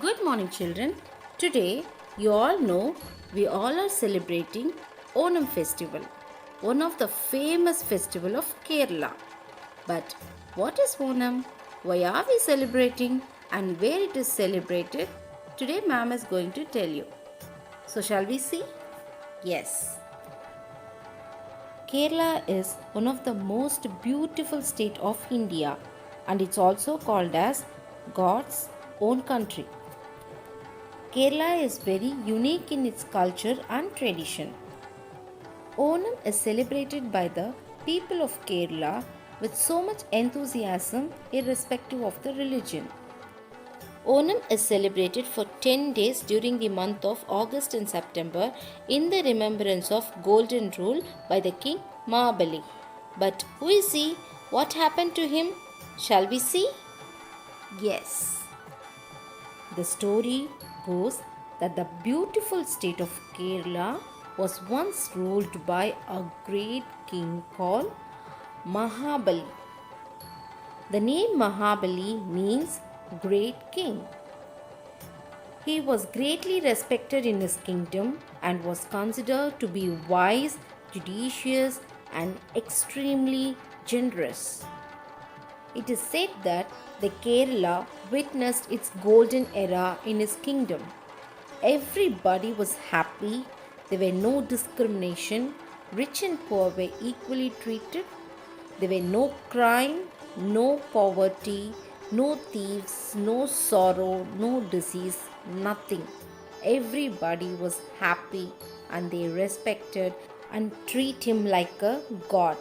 Good morning, children. Today, you all know we all are celebrating Onam festival, one of the famous festival of Kerala. But what is Onam? Why are we celebrating? And where it is celebrated? Today, ma'am is going to tell you. So, shall we see? Yes. Kerala is one of the most beautiful state of India, and it's also called as God's own country. Kerala is very unique in its culture and tradition. Onam is celebrated by the people of Kerala with so much enthusiasm irrespective of the religion. Onam is celebrated for 10 days during the month of August and September in the remembrance of golden rule by the king Mahabali. But who is he? What happened to him? Shall we see? Yes. The story goes that the beautiful state of Kerala was once ruled by a great king called Mahabali. The name Mahabali means great king. He was greatly respected in his kingdom and was considered to be wise, judicious, and extremely generous. It is said that the Kerala witnessed its golden era in his kingdom. Everybody was happy, there were no discrimination, rich and poor were equally treated, there were no crime, no poverty, no thieves, no sorrow, no disease, nothing. Everybody was happy and they respected and treat him like a god.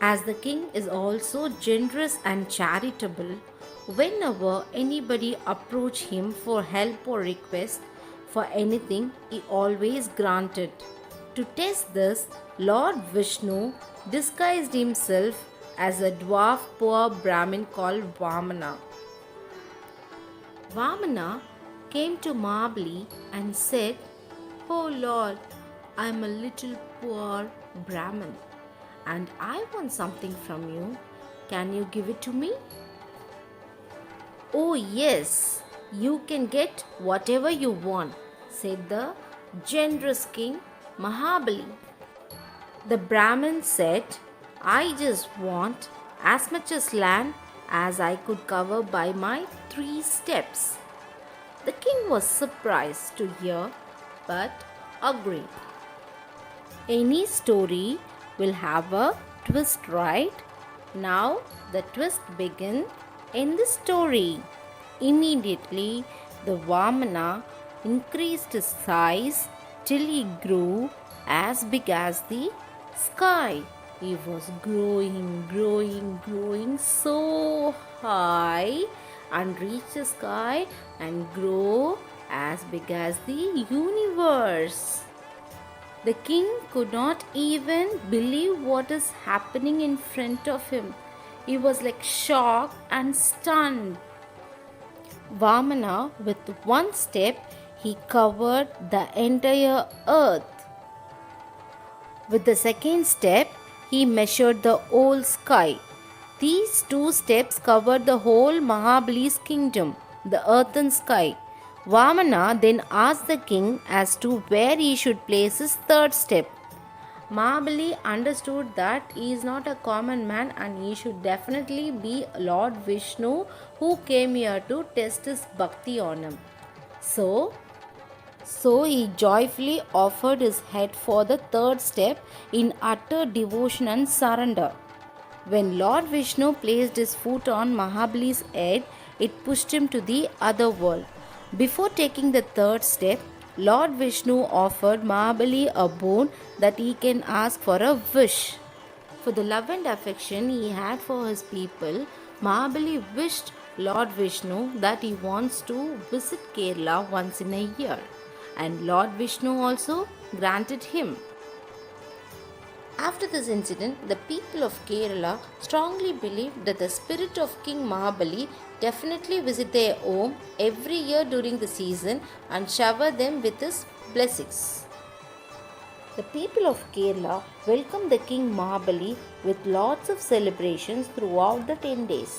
As the king is also generous and charitable, whenever anybody approached him for help or request for anything, he always granted. To test this, Lord Vishnu disguised himself as a dwarf poor Brahmin called Vamana. Vamana came to Mahabali and said, "Oh Lord, I am a little poor Brahmin and I want something from you. Can you give it to me?" "Oh, yes, you can get whatever you want," said the generous king Mahabali. The Brahmin said, "I just want as much as land as I could cover by my 3 steps." The king was surprised to hear but agreed. Any story will have a twist, right? Now the twist begins in the story. Immediately the Vamana increased his size till he grew as big as the sky. He was growing so high and reached the sky and grow as big as the universe. The king could not even believe what is happening in front of him. He was like shocked and stunned. Vamana, with 1 step, he covered the entire earth. With the second step, he measured the whole sky. These 2 steps covered the whole Mahabali's kingdom, the earth and sky. Vamana then asked the king as to where he should place his 3rd step. Mahabali understood that he is not a common man and he should definitely be Lord Vishnu who came here to test his bhakti on him. So he joyfully offered his head for the 3rd step in utter devotion and surrender. When Lord Vishnu placed his foot on Mahabali's head, it pushed him to the other world. Before taking the 3rd step, Lord Vishnu offered Mahabali a boon that he can ask for a wish. For the love and affection he had for his people, Mahabali wished Lord Vishnu that he wants to visit Kerala once in a year, and Lord Vishnu also granted him. After this incident, the people of Kerala strongly believed that the spirit of King Mahabali definitely visit their home every year during the season and shower them with his blessings. The people of Kerala welcomed the King Mahabali with lots of celebrations throughout the 10 days.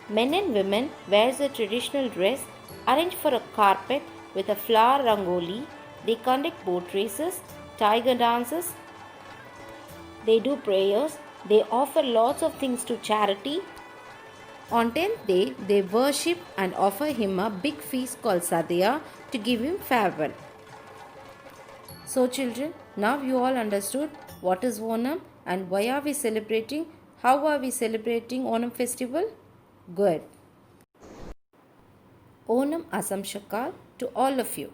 Men and women wears a traditional dress arranged for a carpet with a flower rangoli. They conduct boat races, tiger dances, they do prayers, they offer lots of things to charity. On 10th day, they worship and offer him a big feast called Sadhya to give him farewell. So, children, now you all understood what is Onam and why are we celebrating, how are we celebrating Onam festival? Good. Onam Asam Shakal to all of you.